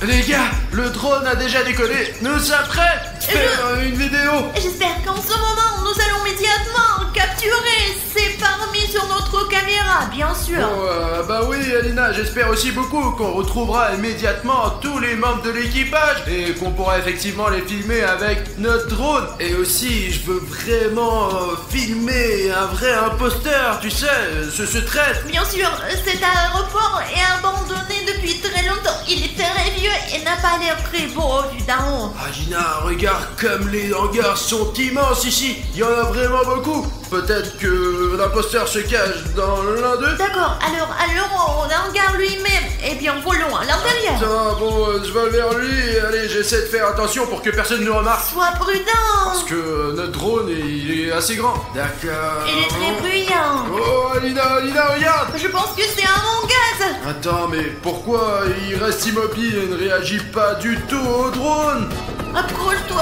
Les gars, le drone a déjà décollé. Nous sommes prêts. Faire une vidéo. J'espère qu'en ce moment, nous allons immédiatement capturer ces parmi sur notre caméra, bien sûr. Oh, bah oui, Alina, j'espère aussi beaucoup qu'on retrouvera immédiatement tous les membres de l'équipage et qu'on pourra effectivement les filmer avec notre drone. Et aussi, je veux vraiment filmer un vrai imposteur, tu sais, ce traître. Bien sûr, cet aéroport est abandonné depuis très longtemps. Il est très vieux et n'a pas l'air très beau vu d'en haut. Alina, regarde comme les hangars sont immenses ici. Il y en a vraiment beaucoup. Peut-être que l'imposteur se cache dans l'un d'eux. D'accord, alors on hangar lui-même. Eh bien, volons à l'intérieur. Attends, bon, je vais vers lui. Allez, j'essaie de faire attention pour que personne ne nous remarque. Sois prudent. Parce que notre drone, il est assez grand. D'accord. Il est très bruyant. Oh, Alina, regarde. Je pense que c'est un gaz. Attends, mais pourquoi il reste immobile et ne réagit pas du tout au drone? Approche-toi.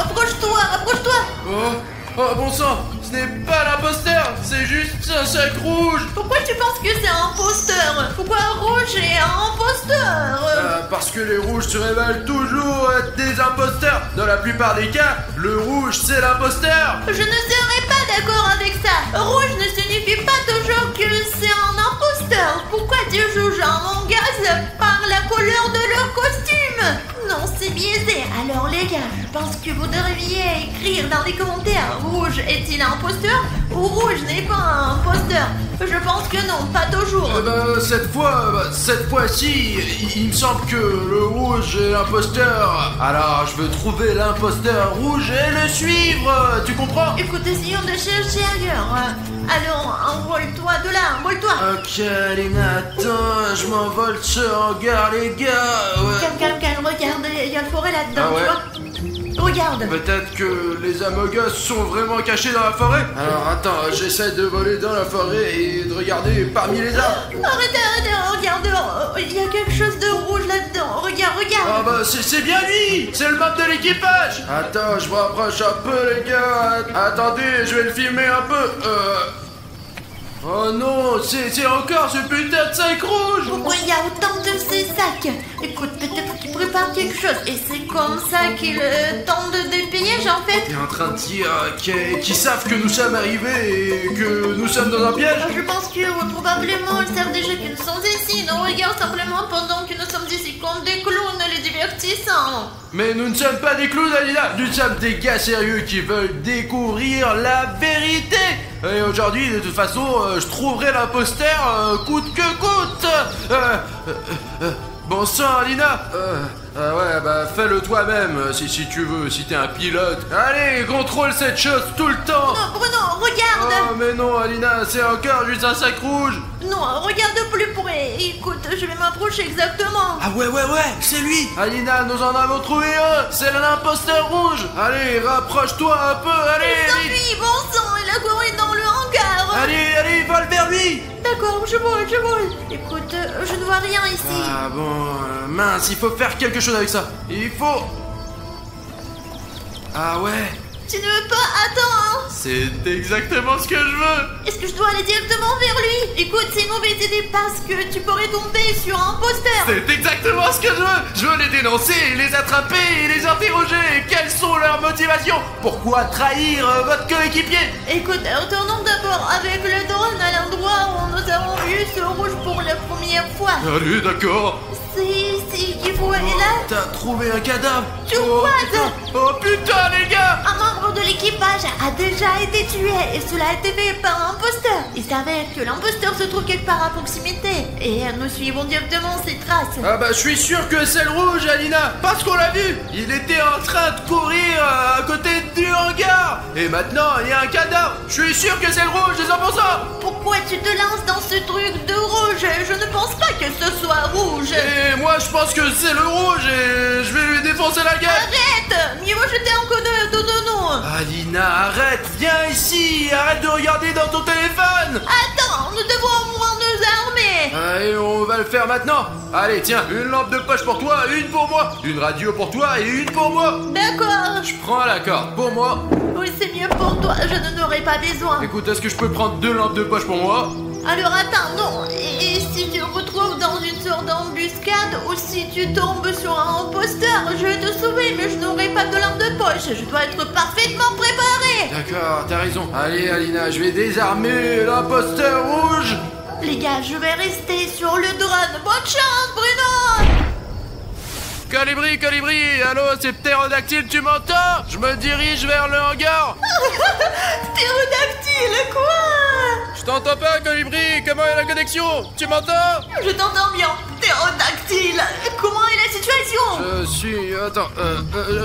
Oh, bon sang, ce n'est pas l'imposteur, c'est juste un sac rouge. Pourquoi tu penses que c'est un imposteur? Pourquoi Rouge est un imposteur? Parce que les rouges se révèlent toujours être des imposteurs. Dans la plupart des cas, le rouge c'est l'imposteur. Je ne serais pas d'accord avec ça. Rouge ne signifie pas toujours que c'est un imposteur. Pourquoi tu juges un gaz par la couleur de leur costume? Non, c'est biaisé. Alors les gars, je pense que vous devriez écrire dans les commentaires: Rouge est-il un imposteur ou Rouge n'est pas un imposteur? Je pense que non, pas toujours. Cette fois-ci, il me semble que le rouge est l'imposteur. Alors, je veux trouver l'imposteur rouge et le suivre. Tu comprends? Écoute, essayons de chercher ailleurs. Alors, envole-toi de là, envole-toi. Ok, Alina, attends, je m'envole ce hangar, les gars. Ouais. Calme, regarde, il y a le forêt là-dedans, Ah ouais? tu vois? Regarde. Peut-être que les Amogus sont vraiment cachés dans la forêt. Alors attends, j'essaie de voler dans la forêt et de regarder parmi les arbres. Arrêtez, regarde, il y a quelque chose de rouge là-dedans. Regarde. Ah bah c'est bien lui. C'est le membre de l'équipage. Attends, je me rapproche un peu, les gars. Attendez, je vais le filmer un peu. Oh non, c'est encore ce putain de sac rouge. Pourquoi il y a autant de ces sacs? Écoute, peut-être qu'il prépare quelque chose. Et c'est comme ça qu'il tente de piège en fait. Il est en train de dire qu'ils savent que nous sommes arrivés et que nous sommes dans un piège. Je pense que probablement ils savent déjà que nous sommes ici. Nous regardent simplement pendant que nous sommes ici comme des clowns les divertissant. Mais nous ne sommes pas des clowns, Alina. Nous sommes des gars sérieux qui veulent découvrir la vérité. Et aujourd'hui, de toute façon, je trouverai l'imposteur coûte que coûte. Bon sang, Alina. Ouais, bah fais-le toi-même si tu veux, si t'es un pilote. Allez, contrôle cette chose tout le temps. Non, Bruno, regarde. Oh, mais non, Alina, c'est encore juste un sac rouge. Non, regarde plus près. Écoute, je vais m'approcher exactement. Ah ouais, c'est lui. Alina, nous en avons trouvé un. C'est l'imposteur rouge. Allez, rapproche-toi un peu, allez. C'est lui, bon sang, il a couru dans le hangar. Allez, vole vers lui. D'accord, je vole. Écoute, je ne vois rien ici. Ah bon, mince, il faut faire quelque chose avec ça. Il faut... Ah ouais. Tu ne veux pas? Attends. C'est exactement ce que je veux. Est-ce que je dois aller directement vers lui? Écoute, c'est une mauvaise idée parce que tu pourrais tomber sur un imposteur. C'est exactement ce que je veux. Je veux les dénoncer, les attraper et les interroger. Quelles sont leurs motivations? Pourquoi trahir votre coéquipier? Écoute, retournons d'abord avec le drone à l'endroit où nous avons vu ce rouge pour la première fois. Allez, d'accord. C'est ici qu'il faut aller là. T'as trouvé un cadavre? What? Oh putain, les gars. Un membre de l'équipage a déjà été tué et cela a été fait par un imposteur. Il s'avère que l'imposteur se trouve quelque part à proximité et nous suivons directement ses traces. Ah bah je suis sûr que c'est le rouge, Alina, parce qu'on l'a vu. Il était en train de courir à côté du hangar et maintenant il y a un cadavre. Je suis sûr que c'est le rouge, 200%. Pourquoi tu te lances dans ce truc de rouge? Je ne pense pas que ce soit rouge. Et moi je pense que c'est le rouge et je vais lui défoncer la gueule. Arrête! Mieux vaut jeter un coup de non. Alina, arrête, viens ici, arrête de regarder dans ton téléphone. Attends, nous devons au moins nous armer. Allez, on va le faire maintenant. Allez, tiens, une lampe de poche pour toi, une pour moi. Une radio pour toi et une pour moi. D'accord. Je prends la corde pour moi. Oui, c'est mieux pour toi, je n'en aurai pas besoin. Écoute, est-ce que je peux prendre 2 lampes de poche pour moi? Alors attends, non. Et si tu te retrouves dans une sorte d'embuscade ou si tu tombes sur un imposteur, je vais te sauver, mais je n'aurai pas de lampe de poche. Je dois être parfaitement préparé. D'accord, t'as raison. Allez, Alina, je vais désarmer l'imposteur rouge. Les gars, je vais rester sur le drone. Bonne chance, Bruno. Colibri, allô, c'est Ptérodactyle, tu m'entends? Je me dirige vers le hangar. Ptérodactyle, quoi? Je t'entends pas, Colibri, comment est la connexion? Tu m'entends? Je t'entends bien. Ptérodactyle, comment est la situation? Je suis... Attends,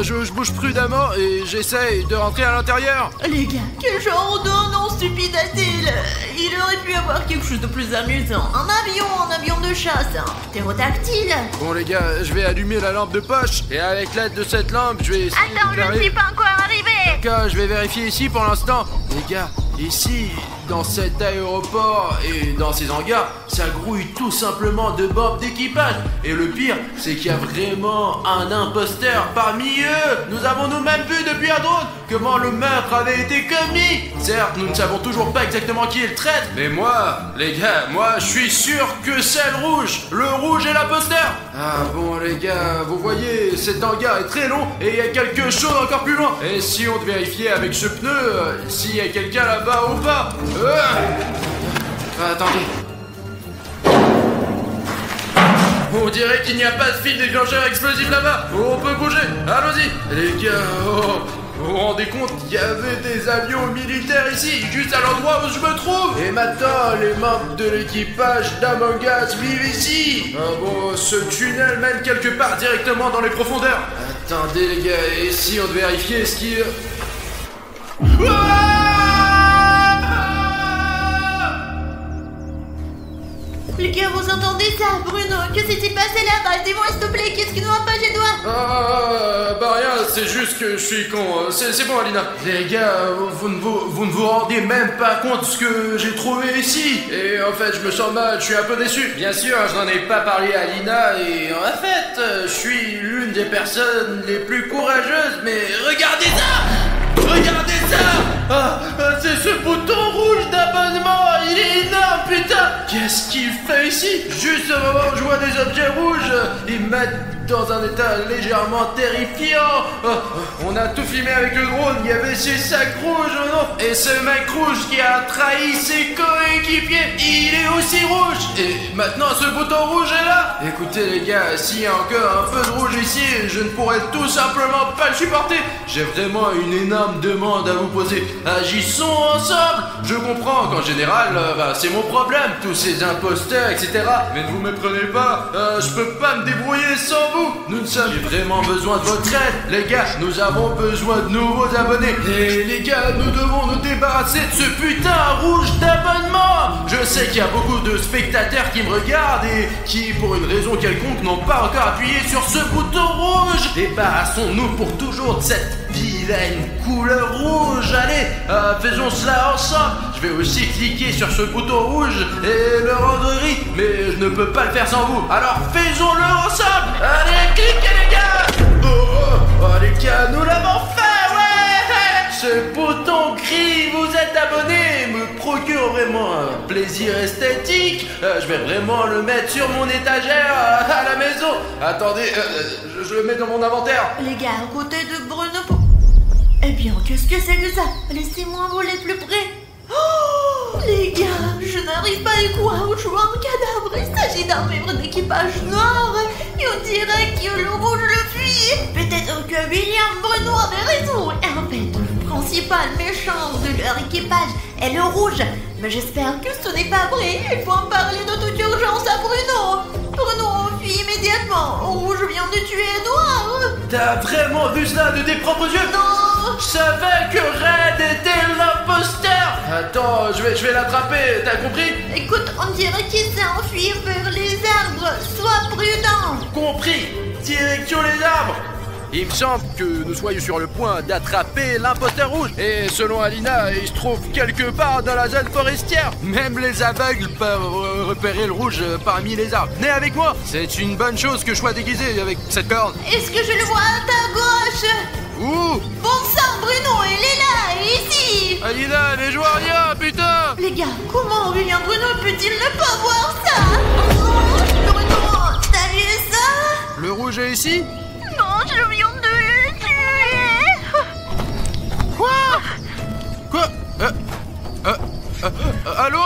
je bouge prudemment et j'essaye de rentrer à l'intérieur. Les gars, quel genre de nom stupide a-t-il? Il aurait pu avoir quelque chose de plus amusant. Un avion de chasse, un ptérodactyle. Bon les gars, je vais allumer la lampe de poche et avec l'aide de cette lampe, je vais essayer Attends, de je ne suis pas encore arrivé. D'accord, je vais vérifier ici pour l'instant. Les gars, ici, dans cet aéroport et dans ces hangars, ça grouille tout simplement de bombes d'équipage. Et le pire, c'est qu'il y a vraiment un imposteur parmi eux. Nous avons nous-mêmes vu depuis un drone comment le meurtre avait été commis. Certes, nous ne savons toujours pas exactement qui est le traître, mais moi, les gars, moi, je suis sûr que c'est le rouge est l'imposteur. Ah bon, les gars, vous voyez, cet hangar est très long et il y a quelque chose encore plus loin. Et si on devait vérifier avec ce pneu, s'il y a quelqu'un là-bas ou pas. Attendez. On dirait qu'il n'y a pas de fil déclencheur explosif là-bas. On peut bouger. Allons-y. Les gars, vous vous rendez compte, il y avait des avions militaires ici, juste à l'endroit où je me trouve. Et maintenant, les membres de l'équipage d'Among Us vivent ici. Ah bon, ce tunnel mène quelque part directement dans les profondeurs. Attendez les gars, et si on devait vérifier ce qui... Les gars, vous entendez ça, Bruno? Que s'est-il passé là-bas? Dis-moi s'il te plaît, qu'est-ce qui ne va pas chez toi? Bah rien, c'est juste que je suis con. C'est bon, Alina. Les gars, vous ne vous rendez même pas compte de ce que j'ai trouvé ici. Et en fait, je me sens mal, je suis un peu déçu. Bien sûr, je n'en ai pas parlé à Alina et en fait, je suis l'une des personnes les plus courageuses. Mais regardez ça! Regardez ça! C'est ce bouton rouge d'abonnement! Il est énorme, putain! Qu'est-ce qu'il fait ici? Juste au moment où je vois des objets rouges, ils me mettent dans un état légèrement terrifiant. On a tout filmé avec le drone, il y avait ces sacs rouges, non? Et ce mec rouge qui a trahi ses coéquipiers, il est aussi rouge! Et maintenant ce bouton rouge est là! Écoutez les gars, s'il y a encore un peu de rouge ici, je ne pourrais tout simplement pas le supporter. J'ai vraiment une énorme demande à vous poser. Agissons ensemble! Je comprends qu'en général, c'est mon problème, tous ces imposteurs, etc. Mais ne vous méprenez pas, je peux pas me débrouiller sans vous. J'ai vraiment besoin de votre aide, les gars. Nous avons besoin de nouveaux abonnés. Et les gars, nous devons nous débarrasser de ce putain rouge d'abonnement. Je sais qu'il y a beaucoup de spectateurs qui me regardent et qui, pour une raison quelconque, n'ont pas encore appuyé sur ce bouton rouge. Débarrassons-nous pour toujours de cette vilaine couleur rouge. Allez, faisons cela ensemble. Je vais aussi cliquer sur ce bouton rouge et le rendre gris, mais je ne peux pas le faire sans vous. Alors faisons-le ensemble. Allez, cliquez les gars. Oh les gars, nous l'avons fait, ouais. Ce bouton gris, vous êtes abonné, me procure vraiment un plaisir esthétique. Je vais vraiment le mettre sur mon étagère à la maison. Attendez, je le mets dans mon inventaire. Les gars, à côté de Bruno... Eh bien, qu'est-ce que c'est que ça? Laissez-moi voler plus près. Oh, les gars, je n'arrive pas à y croire. Je vois un cadavre. Il s'agit d'un membre d'équipage noir. Et on dirait que le rouge le fuit. Peut-être que William Bruno avait raison. Et en fait, le principal méchant de leur équipage est le rouge. Mais j'espère que ce n'est pas vrai. Il faut en parler de toute urgence à Bruno. Bruno, fuis immédiatement. Rouge vient de tuer Noir. T'as vraiment vu cela de tes propres yeux? Non. Je savais que Red était l'imposteur. Attends, je vais l'attraper, t'as compris? Écoute, on dirait qu'il s'est enfui vers les arbres. Sois prudent. Compris. Direction les arbres. Il me semble que nous soyons sur le point d'attraper l'imposteur rouge. Et selon Alina, il se trouve quelque part dans la zone forestière. Même les aveugles peuvent repérer le rouge parmi les arbres. Venez avec moi. C'est une bonne chose que je sois déguisé avec cette corde. Est-ce que je le vois à ta gauche? Où? Bon sang, Bruno, il est là, ici. Alina, ne joue à rien, putain. Les gars, comment William Bruno peut peut-il ne pas voir ça? Oh, Bruno, t'as vu ça? Le rouge est ici? Non, je viens de le tuer. Quoi? Quoi? Allô?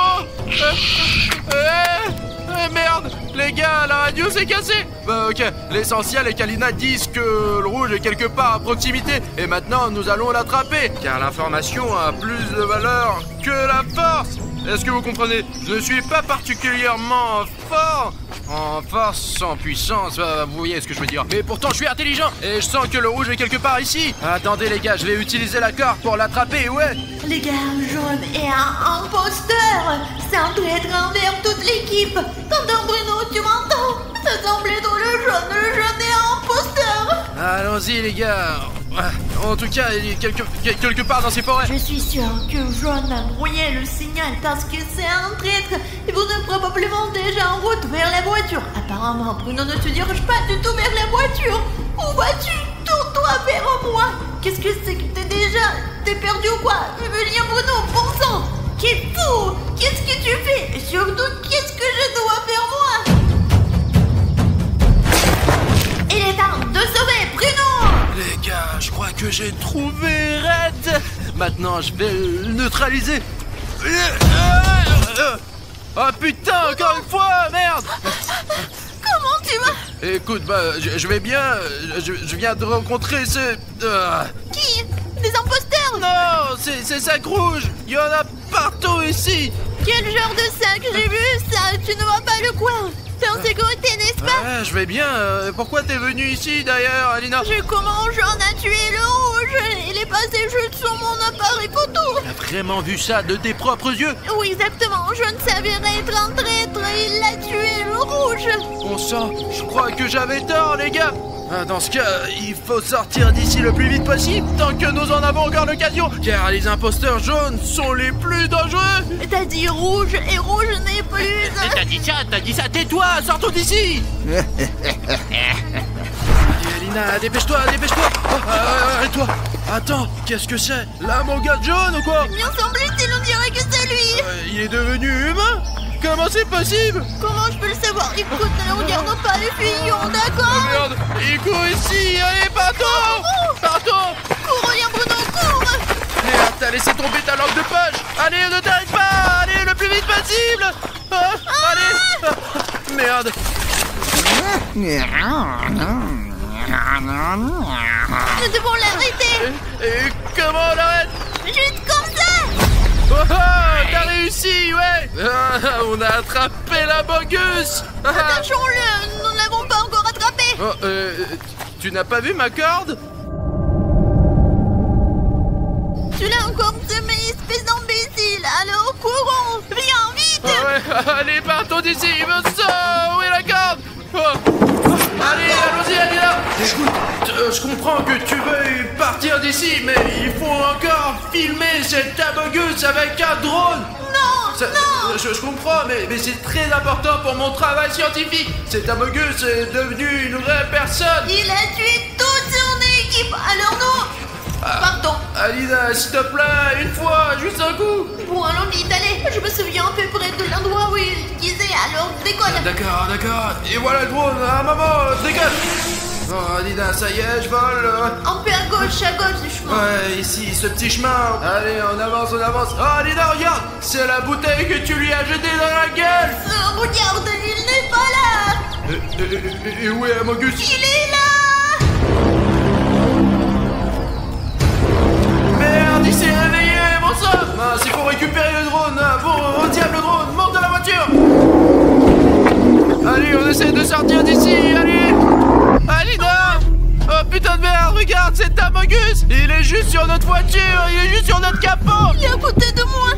Merde! Les gars, la radio s'est cassée! Bah ok, l'essentiel est qu'Alina dise que le rouge est quelque part à proximité et maintenant nous allons l'attraper car l'information a plus de valeur que la force! Est-ce que vous comprenez? Je ne suis pas particulièrement fort en force, en puissance, vous voyez ce que je veux dire. Mais pourtant je suis intelligent et je sens que le rouge est quelque part ici. Attendez les gars, je vais utiliser la corde pour l'attraper, ouais. Les gars, jaune est un imposteur. C'est un traître envers toute l'équipe. T'entends Bruno, tu m'entends? Ça semble être le jaune est un imposteur. Allons-y les gars. En tout cas, il est quelque part dans ces forêts. Je suis sûr que Jaune a brouillé le signal parce que c'est un traître. Et vous êtes probablement déjà en route vers la voiture. Apparemment, Bruno ne se dirige pas du tout vers la voiture. Où vas-tu? Tourne-toi vers moi. Qu'est-ce que c'est que t'es perdu ou quoi? Viens Bruno, bon sang. Qu'est fou? Qu'est-ce que tu fais? Et surtout, qu'est-ce que je dois faire moi? Il est temps de sauver Bruno. Les gars, je crois que j'ai trouvé Red. Maintenant, je vais le neutraliser. Oh putain, encore une fois, merde. Comment tu vas? Écoute, je vais bien. Je viens de rencontrer ce... Qui? Des imposteurs? Non, c'est sac rouge. Il y en a partout ici. Quel genre de sac? J'ai vu ça. Tu ne vois pas le coin? T'es en sécurité, n'est-ce pas? Ouais, je vais bien. Pourquoi t'es venu ici d'ailleurs, Alina? Comment Jean a tué le rouge? Il est passé juste sur mon appareil photo. T'as vraiment vu ça de tes propres yeux? Oui, exactement. Jean s'avérait être un traître et il a tué le rouge. Bon sang, je crois que j'avais tort, les gars. Dans ce cas, il faut sortir d'ici le plus vite possible, tant que nous en avons encore l'occasion, car les imposteurs jaunes sont les plus dangereux. T'as dit rouge, et rouge n'est plus... T'as dit ça, tais-toi, sortons d'ici. Alina, dépêche-toi. Et toi? Attends, qu'est-ce que c'est? Là, mon gars jaune ou quoi? Bien semble-t-il, on dirait que c'est lui. Il est devenu humain? Comment c'est possible? Comment je peux le savoir? Écoute, ne regardons pas les fillons, d'accord? Oh merde, il court ici, allez, partons. Cours, viens Bruno, cours. Merde, t'as laissé tomber ta langue de poche. Allez, ne t'arrête pas, allez, le plus vite possible. Allez. Merde. Nous devons l'arrêter. Et comment on l'arrête? Juste comme ça. Oh, t'as réussi, ouais. On a attrapé la bogus. Attachons-le, nous ne l'avons pas encore attrapé. Oh, tu n'as pas vu ma corde? Tu l'as encore semé, espèce d'imbécile. Alors courons, viens vite. Ouais, allez, partons d'ici. Où est la corde? Allez, allons-y, Alina. Écoute, je comprends que tu veuilles partir d'ici, mais il faut encore filmer cette abogus avec un drone. Non. Je comprends, mais c'est très important pour mon travail scientifique. Cet abogus est devenu une vraie personne. Il a tué toute son équipe, alors nous... Pardon. Alina, s'il te plaît, une fois, juste un coup. Bon, allons vite, allez. Je me souviens à peu près de l'endroit où il disait, alors décolle. D'accord. Et voilà le drone, maman, décolle. Oh, Alina, ça y est, je vole. Un peu à gauche du chemin. Ouais, ici, ce petit chemin. Allez, on avance. Oh, Alina, regarde. C'est la bouteille que tu lui as jetée dans la gueule. Regarde, il n'est pas là. Et où est Amogus? Il est là. Merde, il s'est réveillé, mon sang. Mince, il faut récupérer le drone. Bon, au diable le drone, monte dans la voiture. Allez, on essaie de sortir d'ici, allez. Alina. Oh putain de merde, regarde, c'est Amogus. Il est juste sur notre voiture, il est juste sur notre capot. Il est à côté de moi.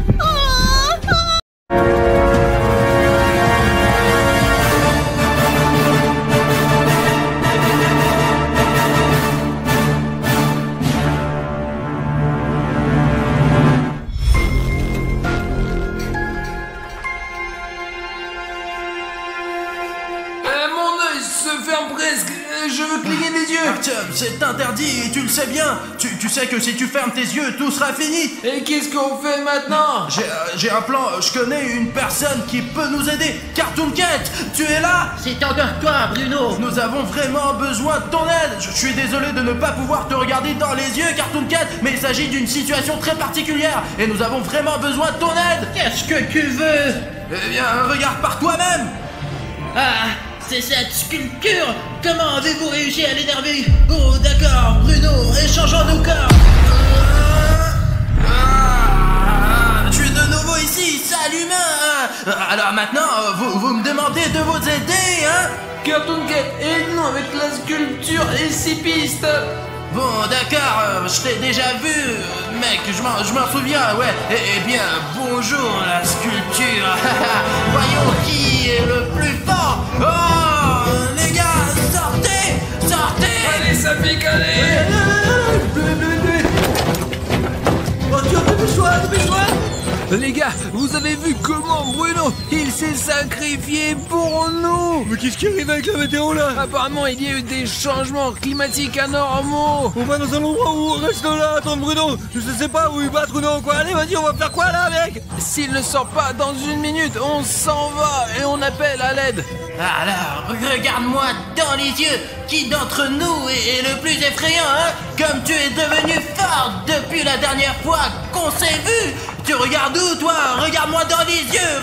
Mon œil se ferme presque. je veux cligner des yeux. Artyom, c'est interdit et tu le sais bien. Tu sais que si tu fermes tes yeux, tout sera fini. Et qu'est-ce qu'on fait maintenant? J'ai un plan, je connais une personne qui peut nous aider. Cartoon Cat, tu es là? C'est encore toi, Bruno. Nous avons vraiment besoin de ton aide. Je suis désolé de ne pas pouvoir te regarder dans les yeux, Cartoon Cat, mais il s'agit d'une situation très particulière et nous avons vraiment besoin de ton aide. Qu'est-ce que tu veux? Eh bien, regarde par toi-même. Ah, c'est cette sculpture. Comment avez-vous réussi à l'énerver? Oh, d'accord, Bruno, échangeons nos corps. Je suis de nouveau ici, salut humain. Alors maintenant, vous me demandez de vous aider, hein? Cartoon Cat, aide-nous avec la sculpture et 6 pistes. Bon, d'accord, je t'ai déjà vu, mec, je m'en souviens, ouais. Eh bien, bonjour la sculpture. Voyons qui est le plus fort. Oh, les gars, sortez. Allez, ça pique, allez. Oh, tu as dépêche-toi. Les gars, vous avez vu comment Bruno, il s'est sacrifié pour nous. Mais qu'est-ce qui arrive avec la météo là? Apparemment, il y a eu des changements climatiques anormaux. On va dans un endroit où on reste là, attends Bruno. Je sais pas où il battre ou non quoi. Allez vas-y, on va faire quoi là mec? S'il ne sort pas dans une minute, on s'en va et on appelle à l'aide. Alors, regarde-moi dans les yeux. Qui d'entre nous est le plus effrayant, hein? Comme tu es devenu fort depuis la dernière fois qu'on s'est vu. Tu regardes où, toi? Regarde-moi dans les yeux.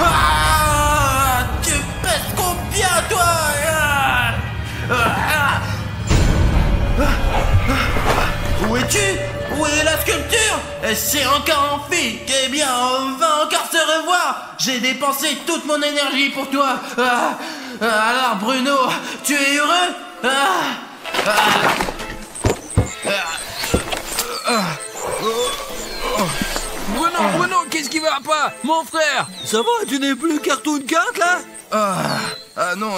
Ah, tu pèses combien, toi? Où es-tu? Où est la sculpture? C'est encore en fille. Eh bien, on va encore se revoir. J'ai dépensé toute mon énergie pour toi. Alors, Bruno, tu es heureux? Bruno, qu'est-ce qui va pas? Mon frère! Ça va, tu n'es plus Cartoon Cat là? Non,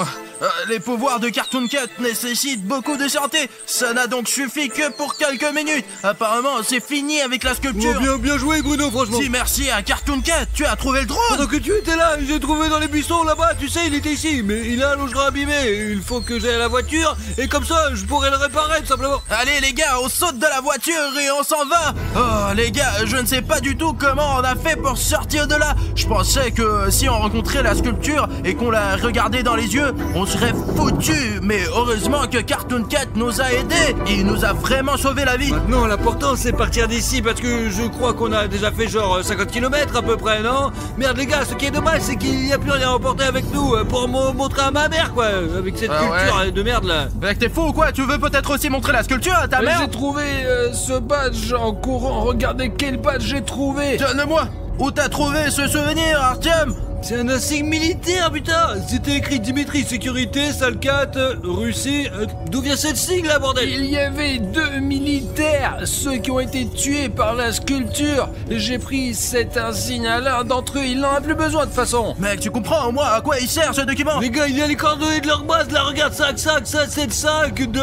les pouvoirs de Cartoon Cat nécessitent beaucoup de santé. Ça n'a donc suffi que pour quelques minutes. Apparemment, c'est fini avec la sculpture. Oh, bien joué Bruno, franchement. Si merci à Cartoon Cat, tu as trouvé le drone. Pendant que tu étais là, j'ai trouvé dans les buissons là-bas, tu sais, il était ici, mais il a un logement abîmé. Il faut que j'aille à la voiture, et comme ça, je pourrai le réparer tout simplement. Allez les gars, on saute de la voiture et on s'en va. Oh les gars, je ne sais pas du tout comment on a fait pour sortir de là. Je pensais que si on rencontrait la sculpture et qu'on la regardait dans les yeux, on serait foutu. Mais heureusement que Cartoon Cat nous a aidés. Il nous a vraiment sauvé la vie. Maintenant, l'important c'est partir d'ici parce que je crois qu'on a déjà fait genre 50 km à peu près, non? Merde les gars, ce qui est dommage c'est qu'il n'y a plus rien à emporter avec nous pour montrer à ma mère quoi, avec cette culture de merde là. Mec, t'es fou ou quoi? Tu veux peut-être aussi montrer la sculpture à ta mère? J'ai trouvé ce badge en courant. Regardez quel badge j'ai trouvé. Donne-le-moi. Où t'as trouvé ce souvenir, Artyom? C'est un insigne militaire, putain! C'était écrit Dimitri, sécurité, Salcat, Russie. D'où vient cette sigle là, bordel? Il y avait 2 militaires, ceux qui ont été tués par la sculpture. J'ai pris cet insigne à l'un d'entre eux, il n'en a plus besoin de toute façon. Mec, tu comprends au moins à quoi il sert ce document? Les gars, il y a les coordonnées de leur base là, regarde, 5, 7, 5, 2.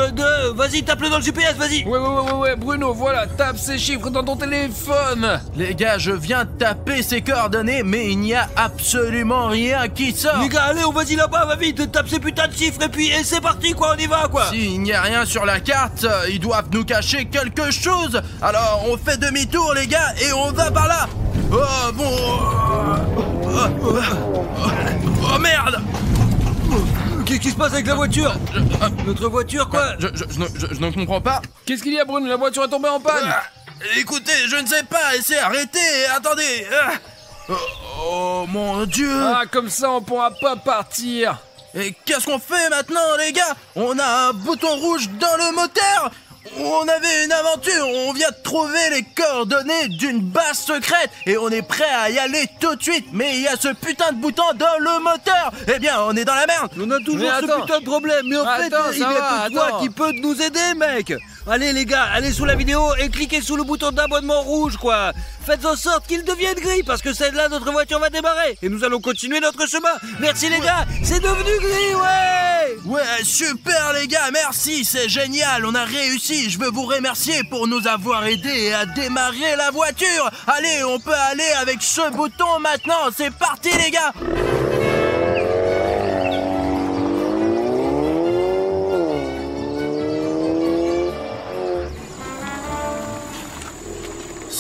Vas-y, tape-le dans le GPS, vas-y! Ouais, Bruno, voilà, tape ces chiffres dans ton téléphone. Les gars, je viens de taper ces coordonnées, mais il n'y a absolument rien qui sort. Les gars, allez, on va-y là-bas, va vite, tape ces putains de chiffres et puis c'est parti quoi, on y va quoi. S'il n'y a rien sur la carte, ils doivent nous cacher quelque chose. Alors on fait demi-tour les gars et on va par là. Oh bon. Oh merde. Qu'est-ce qui se passe avec la voiture? Notre voiture quoi? Je ne comprends pas. Qu'est-ce qu'il y a Bruno? La voiture est tombée en panne. Écoutez, je ne sais pas, essayez, arrêtez, attendez. Oh mon Dieu. Ah, comme ça on pourra pas partir. Et qu'est-ce qu'on fait maintenant les gars? On a un bouton rouge dans le moteur. On avait une aventure, on vient de trouver les coordonnées d'une base secrète et on est prêt à y aller tout de suite. Mais il y a ce putain de bouton dans le moteur. Eh bien, on est dans la merde. On a toujours ce putain de problème, mais en fait, il y a que toi qui peut nous aider, mec. Allez les gars, allez sous la vidéo et cliquez sous le bouton d'abonnement rouge quoi. Faites en sorte qu'il devienne gris parce que c'est là notre voiture va démarrer et nous allons continuer notre chemin. Merci les gars, c'est devenu gris, ouais. Ouais, super les gars, merci, c'est génial, on a réussi. Je veux vous remercier pour nous avoir aidés à démarrer la voiture. Allez, on peut aller avec ce bouton maintenant, c'est parti les gars.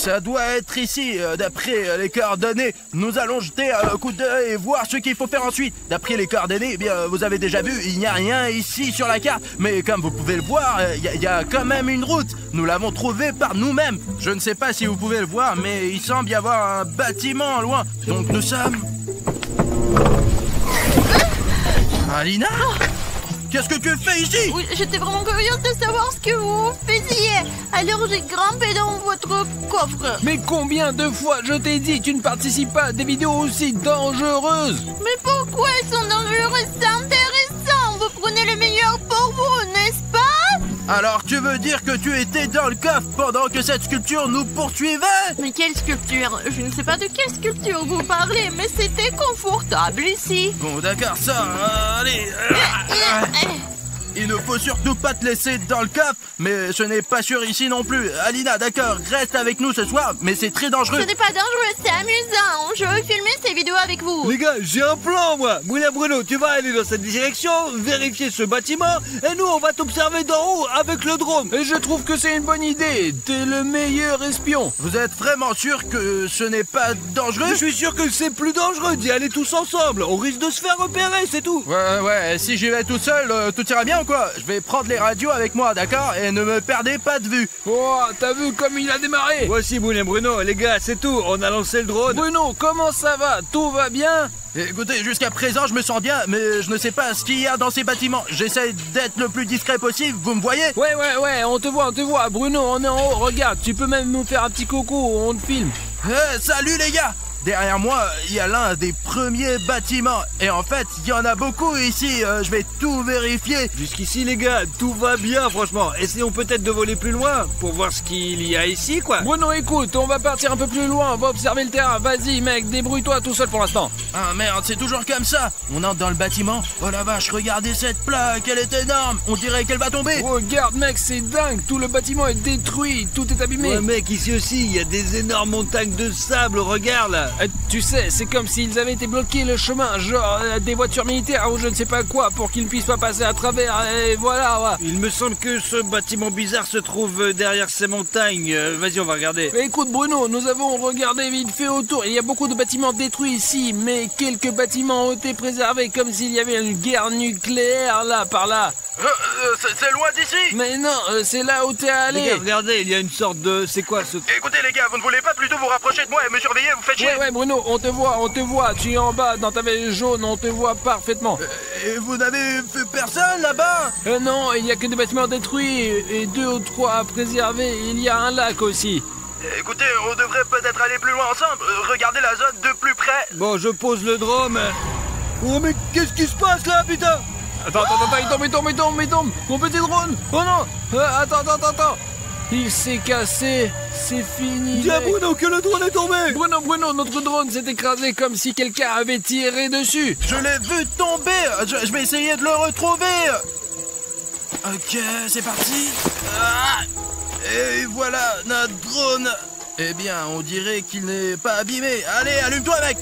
Ça doit être ici, d'après les coordonnées. Nous allons jeter un coup d'œil et voir ce qu'il faut faire ensuite. D'après les coordonnées, eh bien, vous avez déjà vu, il n'y a rien ici sur la carte. Mais comme vous pouvez le voir, il y a quand même une route. Nous l'avons trouvée par nous-mêmes. Je ne sais pas si vous pouvez le voir, mais il semble y avoir un bâtiment loin. Donc nous sommes... Alina ? Qu'est-ce que tu fais ici? Oui, j'étais vraiment curieuse de savoir ce que vous faisiez. Alors j'ai grimpé dans votre coffre. Mais combien de fois je t'ai dit, tu ne participes pas à des vidéos aussi dangereuses? Mais pourquoi elles sont dangereuses? C'est intéressant. Vous prenez le meilleur pour vous, n'est-ce pas? Alors tu veux dire que tu étais dans le coffre pendant que cette sculpture nous poursuivait? Mais quelle sculpture? Je ne sais pas de quelle sculpture vous parlez, mais c'était confortable ici. Bon d'accord, ça, allez. Il ne faut surtout pas te laisser dans le coffre, mais ce n'est pas sûr ici non plus. Alina, d'accord, reste avec nous ce soir, mais c'est très dangereux. Ce n'est pas dangereux, c'est amusant. Je veux filmer ces vidéos avec vous. Les gars, j'ai un plan, moi. Moulin Bruno, tu vas aller dans cette direction, vérifier ce bâtiment, et nous, on va t'observer d'en haut avec le drone. Et je trouve que c'est une bonne idée. T'es le meilleur espion. Vous êtes vraiment sûr que ce n'est pas dangereux? Je suis sûr que c'est plus dangereux d'y aller tous ensemble. On risque de se faire repérer, c'est tout. Ouais, si j'y vais tout seul, tout ira bien ou quoi? Je vais prendre les radios avec moi, d'accord? Et ne me perdez pas de vue. Oh, t'as vu comme il a démarré? Voici Moulin Bruno, les gars, c'est tout. On a lancé le drone. Bruno, comment ça va? Tout va bien? Écoutez, jusqu'à présent, je me sens bien, mais je ne sais pas ce qu'il y a dans ces bâtiments. J'essaie d'être le plus discret possible, vous me voyez? Ouais, on te voit. Bruno, on est en haut, regarde, tu peux même nous faire un petit coucou, on te filme. Salut les gars! Derrière moi, il y a l'un des premiers bâtiments. Et en fait, il y en a beaucoup ici. Je vais tout vérifier. Jusqu'ici, les gars, tout va bien, franchement. Essayons peut-être de voler plus loin pour voir ce qu'il y a ici, quoi. Bruno, écoute, on va partir un peu plus loin. On va observer le terrain. Vas-y, mec, débrouille-toi tout seul pour l'instant. Ah merde, c'est toujours comme ça. On entre dans le bâtiment. Oh la vache, regardez cette plaque. Elle est énorme. On dirait qu'elle va tomber. Regarde, mec, c'est dingue. Tout le bâtiment est détruit. Tout est abîmé. Ouais, mec, ici aussi, il y a des énormes montagnes de sable. Regarde, là. Tu sais, c'est comme s'ils avaient été bloqués le chemin, genre des voitures militaires ou je ne sais pas quoi, pour qu'ils ne puissent pas passer à travers, et voilà. Il me semble que ce bâtiment bizarre se trouve derrière ces montagnes. Vas-y, on va regarder. Écoute Bruno, nous avons regardé vite fait autour. Il y a beaucoup de bâtiments détruits ici, mais quelques bâtiments ont été préservés, comme s'il y avait une guerre nucléaire là, par là. C'est loin d'ici. Mais non, c'est là où t'es allé. Les gars, regardez, il y a une sorte de... C'est quoi ce... Écoutez les gars, vous ne voulez pas plutôt vous rapprocher de moi et me surveiller? Vous faites chier. Ouais Bruno, on te voit. Tu es en bas dans ta veste jaune, on te voit parfaitement. Et vous n'avez fait personne là-bas? Non, il n'y a que des bâtiments détruits et 2 ou 3 à préserver. Il y a un lac aussi. Écoutez, on devrait peut-être aller plus loin ensemble. Regardez la zone de plus près. Bon, je pose le drone. Oh mais qu'est-ce qui se passe là, putain? Attends, il tombe. Mon petit drone. Oh non. Attends. Il s'est cassé. C'est fini. Dis à Bruno que le drone est tombé. Bruno, notre drone s'est écrasé comme si quelqu'un avait tiré dessus. Je l'ai vu tomber. Je vais essayer de le retrouver. Ok, c'est parti. Et voilà notre drone. Eh bien, on dirait qu'il n'est pas abîmé. Allez, allume-toi, mec.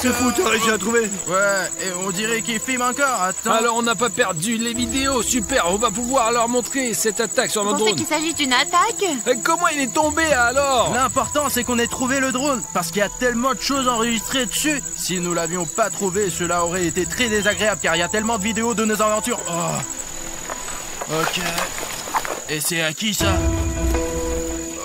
C'est fou, tu as réussi à trouver. Ouais, et on dirait qu'il filme encore. Attends. Alors, on n'a pas perdu les vidéos. Super, on va pouvoir leur montrer cette attaque sur notre drone. Vous pensez qu'il s'agit d'une attaque? Et comment il est tombé alors? L'important, c'est qu'on ait trouvé le drone. Parce qu'il y a tellement de choses enregistrées dessus. Si nous l'avions pas trouvé, cela aurait été très désagréable. Car il y a tellement de vidéos de nos aventures. Oh. Ok. Et c'est à qui ça?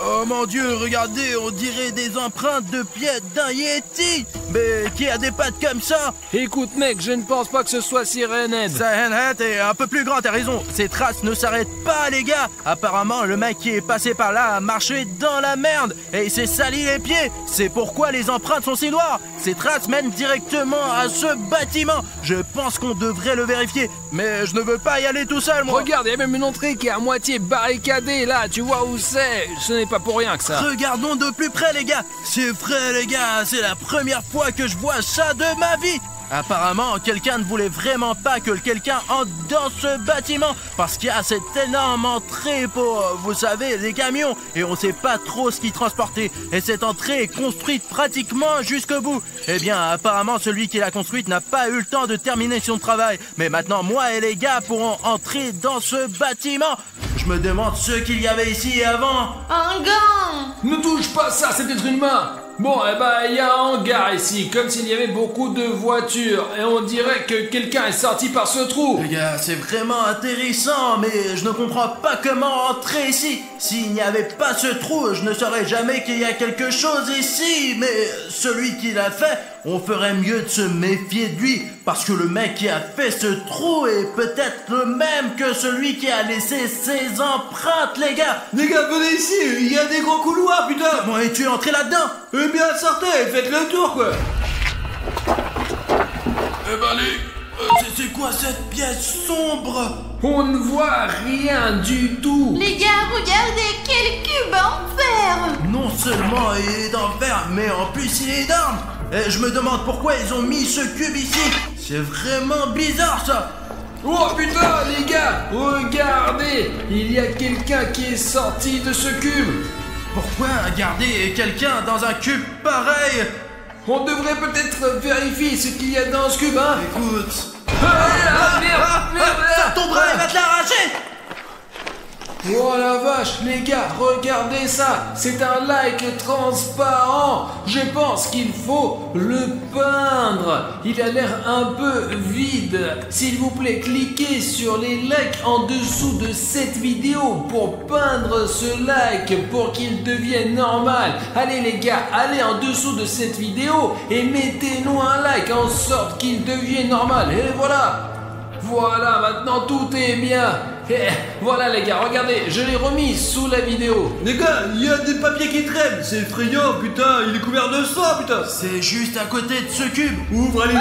Oh mon Dieu, regardez, on dirait des empreintes de pieds d'un Yeti. Mais qui a des pattes comme ça? Écoute mec, je ne pense pas que ce soit Siren Head. Siren Head est un peu plus grand, t'as raison. Ces traces ne s'arrêtent pas les gars. Apparemment le mec qui est passé par là a marché dans la merde et il s'est sali les pieds. C'est pourquoi les empreintes sont si noires. Ces traces mènent directement à ce bâtiment. Je pense qu'on devrait le vérifier. Mais je ne veux pas y aller tout seul moi. Regarde, il y a même une entrée qui est à moitié barricadée là. Tu vois où c'est? Ce n'est pas pour rien que ça. Regardons de plus près les gars. C'est vrai les gars, c'est la première fois que je vois ça de ma vie. Apparemment, quelqu'un ne voulait vraiment pas que quelqu'un entre dans ce bâtiment parce qu'il y a cette énorme entrée pour, vous savez, les camions et on sait pas trop ce qu'ils transportaient. Et cette entrée est construite pratiquement jusqu'au bout. Eh bien, apparemment, celui qui l'a construite n'a pas eu le temps de terminer son travail. Mais maintenant, moi et les gars pourront entrer dans ce bâtiment. Je me demande ce qu'il y avait ici avant. Un gant. Ne touche pas ça, c'est être humain. Bon, eh ben, il y a un hangar ici, comme s'il y avait beaucoup de voitures, et on dirait que quelqu'un est sorti par ce trou. Les gars, c'est vraiment intéressant, mais je ne comprends pas comment entrer ici. S'il n'y avait pas ce trou, je ne saurais jamais qu'il y a quelque chose ici, mais celui qui l'a fait, on ferait mieux de se méfier de lui, parce que le mec qui a fait ce trou est peut-être le même que celui qui a laissé ses empreintes, les gars. Les gars, venez ici, il y a des gros couloirs, putain. Comment es-tu entré là-dedans? Eh bien, sortez, faites le tour, quoi. Eh ben, c'est quoi cette pièce sombre? On ne voit rien du tout. Les gars, regardez, quel cube en fer! Non seulement il est en fer, mais en plus il est d'armes. Et je me demande pourquoi ils ont mis ce cube ici. C'est vraiment bizarre ça. Oh putain, les gars, regardez, il y a quelqu'un qui est sorti de ce cube. Pourquoi garder quelqu'un dans un cube pareil? On devrait peut-être vérifier ce qu'il y a dans ce cube, hein. Écoute. Merde. Ça tombera, il va te l'arracher. Oh la vache, les gars, regardez ça. C'est un like transparent. Je pense qu'il faut le peindre. Il a l'air un peu vide. S'il vous plaît, cliquez sur les likes en dessous de cette vidéo pour peindre ce like pour qu'il devienne normal. Allez les gars, allez en dessous de cette vidéo et mettez-nous un like en sorte qu'il devienne normal. Et voilà. Voilà, maintenant tout est bien. Et voilà les gars, regardez, je l'ai remis sous la vidéo. Les gars, il y a des papiers qui traînent. C'est effrayant, putain, il est couvert de sang, putain. C'est juste à côté de ce cube. Ouvre, Aline.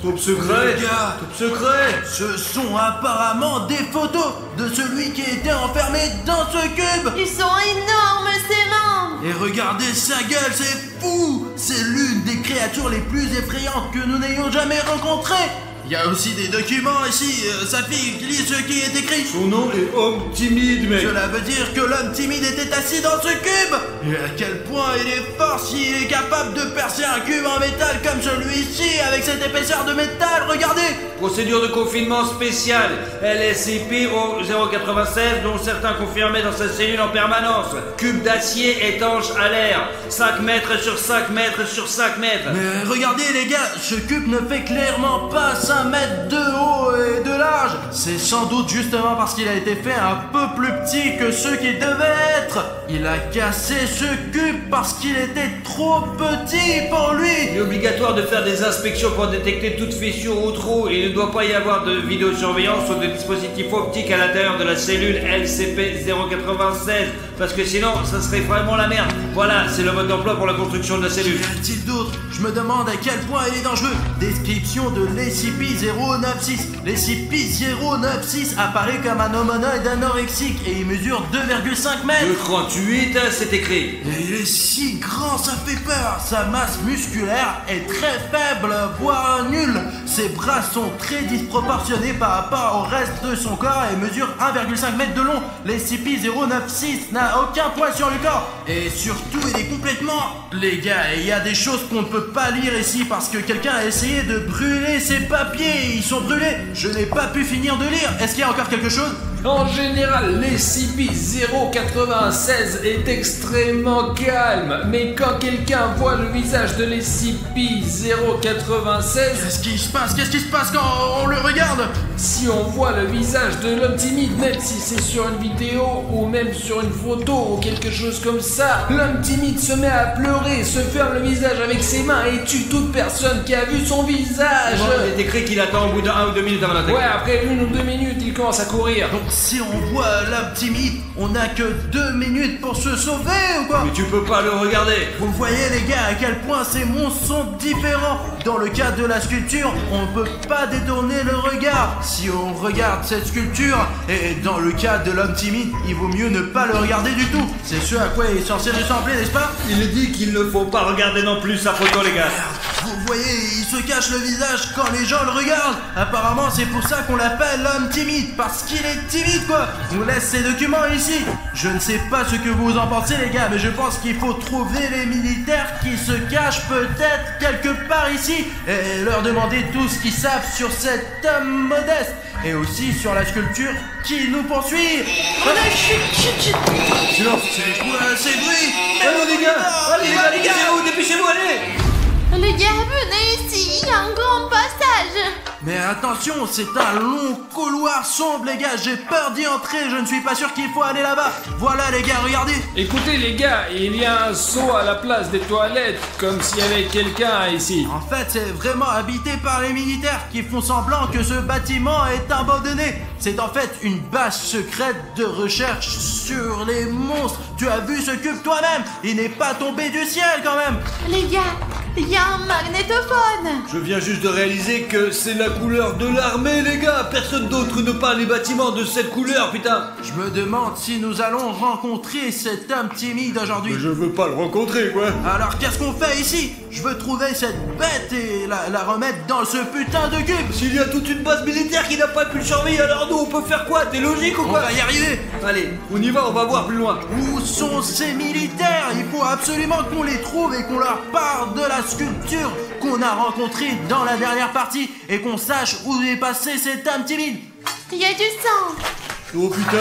Top secret. Les gars, top secret. Ce sont apparemment des photos de celui qui était enfermé dans ce cube. Ils sont énormes, ces mains! Et regardez sa gueule, c'est fou. C'est l'une des créatures les plus effrayantes que nous n'ayons jamais rencontrées. Il y a aussi des documents ici, sa fille lit ce qui est écrit. Son nom est Homme Timide, mec. Cela veut dire que l'homme timide était assis dans ce cube. Et à quel point il est fort s'il est capable de percer un cube en métal comme celui-ci avec cette épaisseur de métal, regardez. Procédure de confinement spéciale, LSCP au 096, dont certains confirmaient dans sa cellule en permanence. Cube d'acier étanche à l'air, 5 mètres sur 5 mètres sur 5 mètres. Mais regardez les gars, ce cube ne fait clairement pas 5 mètres de haut et de large. C'est sans doute justement parce qu'il a été fait un peu plus petit que ce qu'il devait être. Il a cassé ce cube parce qu'il était trop petit pour lui. Il est obligatoire de faire des inspections pour détecter toute fissure ou trou. Il ne doit pas y avoir de vidéosurveillance ou de dispositif optique à l'intérieur de la cellule LCP 096, parce que sinon ça serait vraiment la merde. Voilà, c'est le mode d'emploi pour la construction de la cellule. Qu'y a-t-il d'autre? Je me demande à quel point il est dangereux. Description de l'SCP-096. L'SCP-096 apparaît comme un humanoïde anorexique et il mesure 2,5 mètres. 2,38, c'est écrit. Et il est si grand, ça fait peur. Sa masse musculaire est très faible, voire nulle. Ses bras sont très disproportionnés par rapport au reste de son corps et mesure 1,5 mètre de long. L'SCP-096 n'a aucun poids sur le corps. Et surtout, il est complètement... Les gars, il y a des choses qu'on ne peut pas lire ici parce que quelqu'un a essayé de brûler ses papiers. Ils sont brûlés. Je n'ai pas pu finir de lire. Est-ce qu'il y a encore quelque chose? En général, l'SCP-096 est extrêmement calme, mais quand quelqu'un voit le visage de l'SCP-096... Qu'est-ce qui se passe? Qu'est-ce qui se passe quand on le regarde? Si on voit le visage de l'homme timide, même si c'est sur une vidéo ou même sur une photo ou quelque chose comme ça, l'homme timide se met à pleurer, se ferme le visage avec ses mains et tue toute personne qui a vu son visage. Il est écrit qu'il attend au bout d'1 ou 2 minutes avant l'attaque. Ouais, après 1 ou 2 minutes, il commence à courir. Donc si on voit l'homme timide, on n'a que 2 minutes pour se sauver ou quoi? Mais tu peux pas le regarder. Vous voyez les gars à quel point ces monstres sont différents. Dans le cas de la sculpture, on ne peut pas détourner le regard si on regarde cette sculpture. Et dans le cas de l'homme timide, il vaut mieux ne pas le regarder du tout. C'est ce à quoi il est censé ressembler, n'est-ce pas? Il dit qu'il ne faut pas regarder non plus sa photo, les gars. Vous vous voyez, il se cache le visage quand les gens le regardent. Apparemment, c'est pour ça qu'on l'appelle l'homme timide, parce qu'il est timide, quoi. On laisse ses documents ici. Je ne sais pas ce que vous en pensez, les gars, mais je pense qu'il faut trouver les militaires qui se cachent peut-être quelque part ici et leur demander tout ce qu'ils savent sur cet homme modeste et aussi sur la sculpture qui nous poursuit. Voilà, chut. Silence, c'est quoi ces bruits? Allez les gars, dépêchez-vous, allez. Les gars, venez ici, il y a un grand passage. Mais attention, c'est un long couloir sombre, les gars. J'ai peur d'y entrer, je ne suis pas sûr qu'il faut aller là-bas. Voilà, les gars, regardez. Écoutez les gars, il y a un seau à la place des toilettes, comme s'il y avait quelqu'un ici. En fait, c'est vraiment habité par les militaires qui font semblant que ce bâtiment est abandonné. C'est en fait une base secrète de recherche sur les monstres. Tu as vu ce cube toi-même? Il n'est pas tombé du ciel quand même. Les gars, il y a un magnétophone. Je viens juste de réaliser que c'est la couleur de l'armée, les gars. Personne d'autre ne peint les bâtiments de cette couleur, putain. Je me demande si nous allons rencontrer cet homme timide aujourd'hui. Je veux pas le rencontrer, quoi. Alors qu'est-ce qu'on fait ici? Je veux trouver cette bête et la remettre dans ce putain de cube. S'il y a toute une base militaire qui n'a pas pu le surveiller, alors nous on peut faire quoi? T'es logique ou On quoi? va y arriver. Allez, on y va, on va voir plus loin. Où sont ces militaires? Il faut absolument qu'on les trouve et qu'on leur parle de la sculpture qu'on a rencontrée dans la dernière partie et qu'on sache où est passé cet homme timide. Il y a du sang. Oh putain.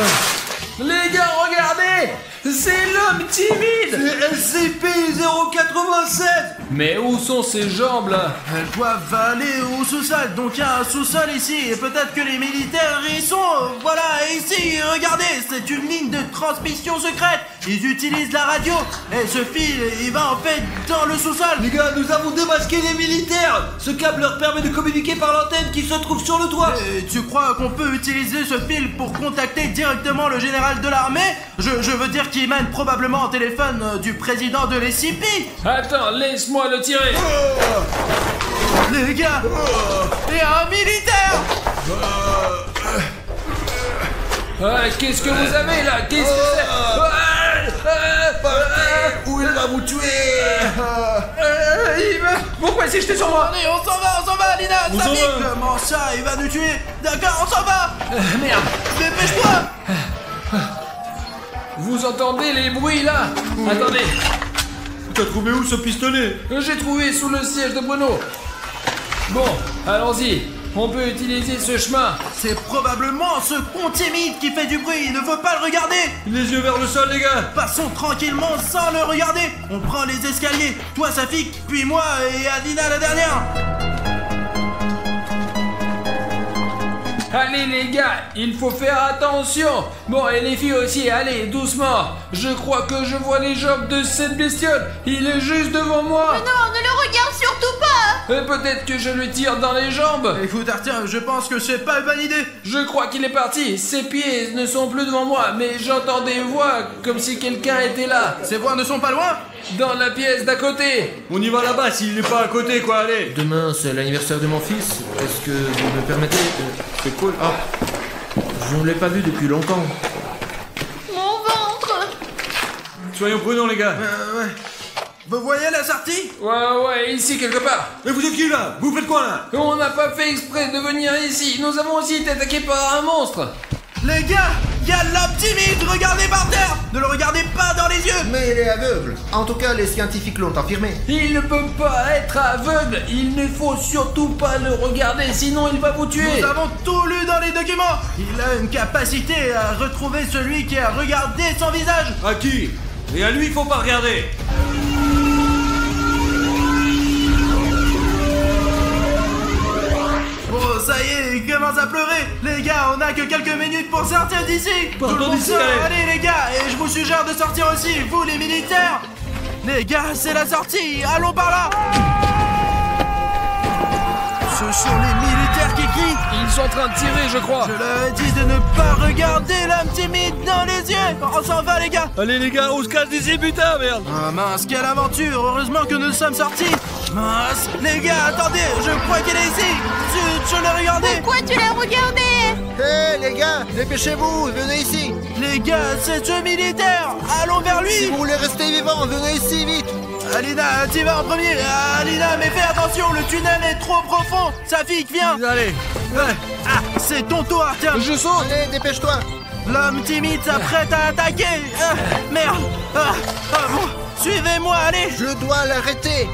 Les gars, regardez, c'est l'homme timide. C'est SCP-087. Mais où sont ses jambes là? Elles doivent aller au sous-sol, donc il y a un sous-sol ici, et peut-être que les militaires y sont. Voilà, ici, regardez, c'est une ligne de transmission secrète. Ils utilisent la radio, et ce fil, il va en fait dans le sous-sol. Les gars, nous avons démasqué les militaires. Ce câble leur permet de communiquer par l'antenne qui se trouve sur le toit. Et tu crois qu'on peut utiliser ce fil pour contacter directement le général de l'armée? Je veux dire qu'il mène probablement au téléphone du président de l'SCP. Attends, laisse-moi le tirer. Les gars, il y a un militaire. Qu'est-ce que vous avez là? Qu'est-ce que c'est? Où il va vous tuer? Pourquoi est-ce que j'étais sur moi? Allez, on s'en va, Lina, On s'en Samy. va. Comment ça, il va nous tuer? D'accord, on s'en va. Merde. Dépêche-toi. Vous entendez les bruits là? Attendez, T'as trouvé où ce pistolet? j'ai trouvé sous le siège de Bruno. Bon, allons-y. On peut utiliser ce chemin. C'est probablement ce con timide qui fait du bruit, il ne faut pas le regarder. Les yeux vers le sol, les gars. Passons tranquillement sans le regarder. On prend les escaliers, toi Safik, puis moi et Alina la dernière. Allez les gars, il faut faire attention. Bon, et les filles aussi, allez, doucement. Je crois que je vois les jambes de cette bestiole. Il est juste devant moi. Non, ne le regarde surtout pas. Et peut-être que je lui tire dans les jambes. Écoute Arthur, je pense que c'est pas une bonne idée. Je crois qu'il est parti. Ses pieds ne sont plus devant moi, mais j'entends des voix comme si quelqu'un était là. Ces voix ne sont pas loin. Dans la pièce d'à côté. On y va là-bas s'il n'est pas à côté, quoi, allez. Demain, c'est l'anniversaire de mon fils. Est-ce que vous me permettez C'est cool. Ah, je ne l'ai pas vu depuis longtemps. Mon ventre. Soyons prudents, les gars. Ouais. Vous voyez la sortie? Ouais, ici quelque part. Mais vous êtes qui, là? Vous faites quoi, là? On n'a pas fait exprès de venir ici. Nous avons aussi été attaqués par un monstre. Les gars, il y a l'homme timide, regardez par terre. Ne le regardez pas dans les yeux. Mais il est aveugle. En tout cas, les scientifiques l'ont affirmé. Il ne peut pas être aveugle. Il ne faut surtout pas le regarder, sinon il va vous tuer. Nous avons tout lu dans les documents. Il a une capacité à retrouver celui qui a regardé son visage. À qui? Et à lui, faut pas regarder. Bon, ça y est, il commence à pleurer. Les gars, on a que quelques minutes pour sortir d'ici. Tout le monde d'ici, sort. allez. Allez les gars, et je vous suggère de sortir aussi, vous les militaires. Les gars, c'est la sortie, allons par là. Ce sont les militaires qui crient. Ils sont en train de tirer, je crois. Je leur ai dit de ne pas regarder l'homme timide dans les yeux. On s'en va les gars. Allez, les gars, on se cache d'ici, putain, merde. Ah mince, quelle aventure. Heureusement que nous sommes sortis. Mince, les gars, attendez, je crois qu'il est ici. Je l'ai regardé. Pourquoi tu l'as regardé? Hé les gars, dépêchez-vous, venez ici. Les gars, c'est ce militaire. Allons vers lui. Si vous voulez rester vivant, venez ici vite. Alina, t'y vas en premier. Alina, mais fais attention, le tunnel est trop profond. Safik, viens. Allez. C'est ton tour, tiens. Je saute. Allez, dépêche-toi. L'homme timide s'apprête à attaquer. Merde. Bon. Suivez-moi, allez. Je dois l'arrêter.